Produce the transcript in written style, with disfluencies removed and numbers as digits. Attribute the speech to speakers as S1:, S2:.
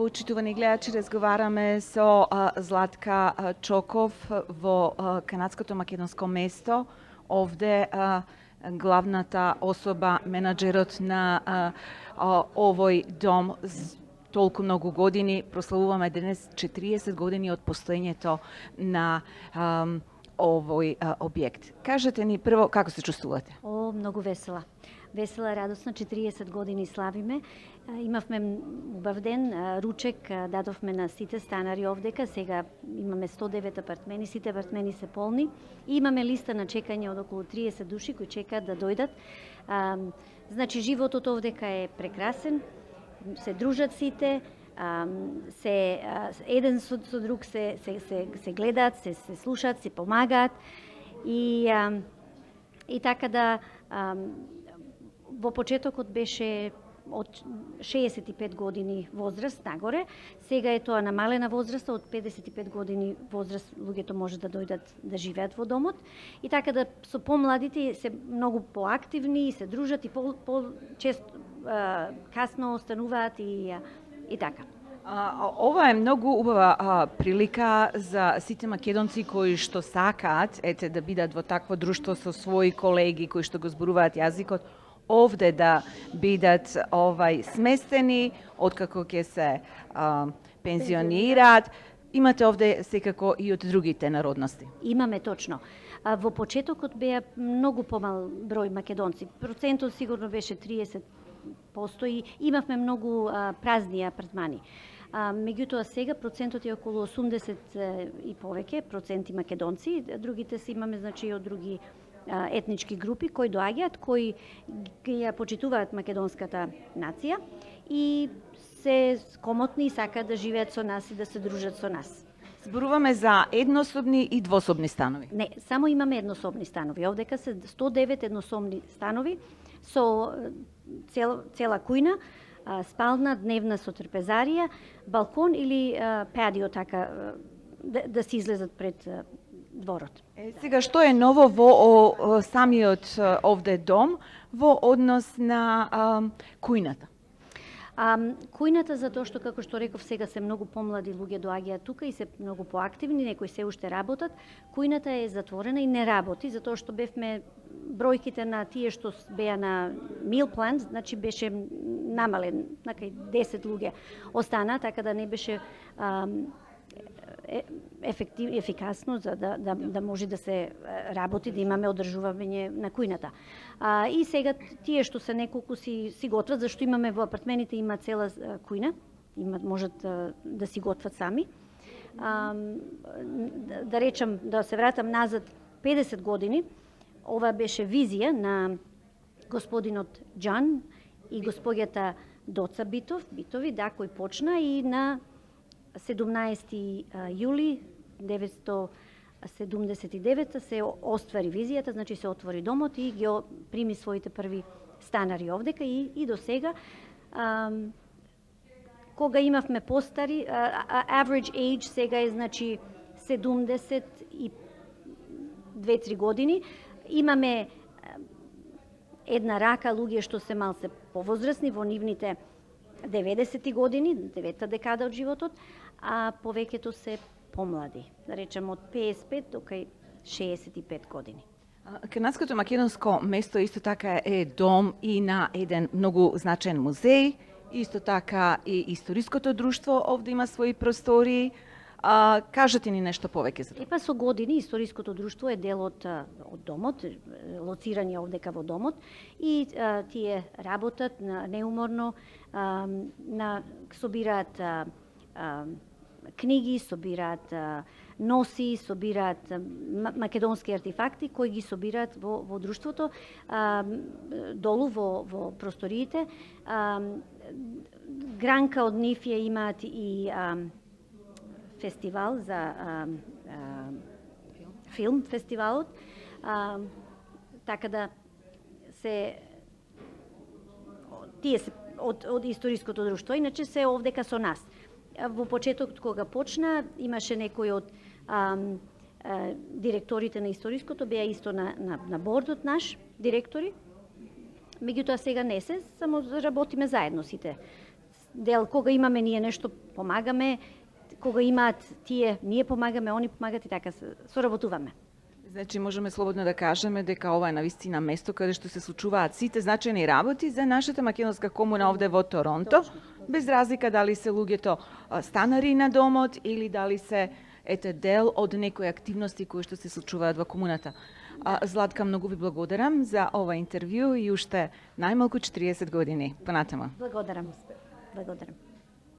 S1: Почитувани гледачи, разговараме со Златка Чоков во канадското македонско место. Овде главната особа, менаџерот на овој дом толку многу години. Прославуваме денес 40 години од постоењето на овој објект. Кажете ни прво како се чувствувате?
S2: О, многу весела. Весела, радосна, 40 години славиме. Имавме убав ден, ручек дадовме на сите станари овдека. Сега имаме 109 апартмени, сите апартмени се полни. И имаме листа на чекање од околу 30 души кои чекаат да дојдат. Значи, животот овдека е прекрасен, се дружат сите, еден со друг се гледаат, се слушаат, се помагаат и така да во почетокот беше од 65 години возраст нагоре, сега е тоа намалена возраста, од 55 години возраст луѓето може да дојдат да живеат во домот и така да со помладите се многу поактивни и се дружат и често касно остануваат и така.
S1: Ова е многу убава прилика за сите македонци кои што сакаат да бидат во такво друштво со своји колеги кои што го зборуваат јазикот, овде да бидат сместени откако ќе се пензионираат. Имате овде секако и од другите народности.
S2: Имаме точно. Во почетокот беа многу помал број македонци. Процентот сигурно беше 30% и имавме многу празни апартмани. Меѓутоа сега процентот е околу 80 и повеќе проценти македонци, другите се имаме значи од други етнички групи кои доаѓаат, кои ја почитуваат македонската нација и се скомотни и сакаат да живеат со нас и да се дружат со нас.
S1: Зборуваме за еднособни и двособни станови.
S2: Не, само имаме еднособни станови. Овдека се 109 еднособни станови со цела кујна, спална, дневна со трпезарија, балкон или патио така да се излезат пред дворот.
S1: Сега што е ново во самиот овде дом во однос на кујната?
S2: Кујната затоа што, како што реков, сега се многу помлади луѓе доаѓаат тука и се многу поактивни, некои се уште работат. Кујната е затворена и не работи, затоа што бевме бројките на тие што беа на meal plan, значи беше намален, 10 луѓе остана, така да не беше ефикасно за да може да се работи, да имаме одржување на кујната. И сега тие што се неколку си готват, зашто имаме во апартмените има цела кујна, можат да си готват сами. Да речам, да се вратам назад 50 години, ова беше визија на господинот Џан и госпоѓата Доца Битови, да, кој почна и на 17 јули 1979 се оствари визијата, значи се отвори домот и ги прими своите први станари овдека и до сега. Кога имавме постари, average age сега е значи 72-3 години. Имаме една рака луѓе што се малце повозрасни во нивните 90 години, 9-та декада од животот, а повеќето се помлади, да речем од 55 до кај 65 години.
S1: Канадското македонско место исто така е дом и на еден многу значаен музеј, исто така и историското друштво овде има своји простори. Кажете ни нешто повеќе за тоа.
S2: Со години историското друштво е дел од домот, лоцирани овдека во домот и тие работат неуморно, собираат книги, собираат носи, собираат македонски артефакти кои ги собираат во друштвото, долу во просториите. Гранка од нив ја имаат и фестивал за филм фестивалот, така да тие се од историското друштво, иначе се овдека со нас. Во почетокот кога почна имаше некои од директорите на историското беа исто на бордот наш директори. Меѓутоа сега не се, само работиме заедно сите дел кога имаме ние нешто помагаме, кога имаат тие ние помагаме, они помагат и така соработуваме.
S1: Значи можеме слободно да кажеме дека ова е навистина место каде што се случуваат сите значајни работи за нашата македонска комуна овде во Торонто, без разлика дали се луѓето станари на домот или дали се дел од некои активности кои што се случуваат во комуната. Златка, многу ви благодарам за ова интервју и уште најмалку 40 години. Понатаму.
S2: Благодарам. Благодарам.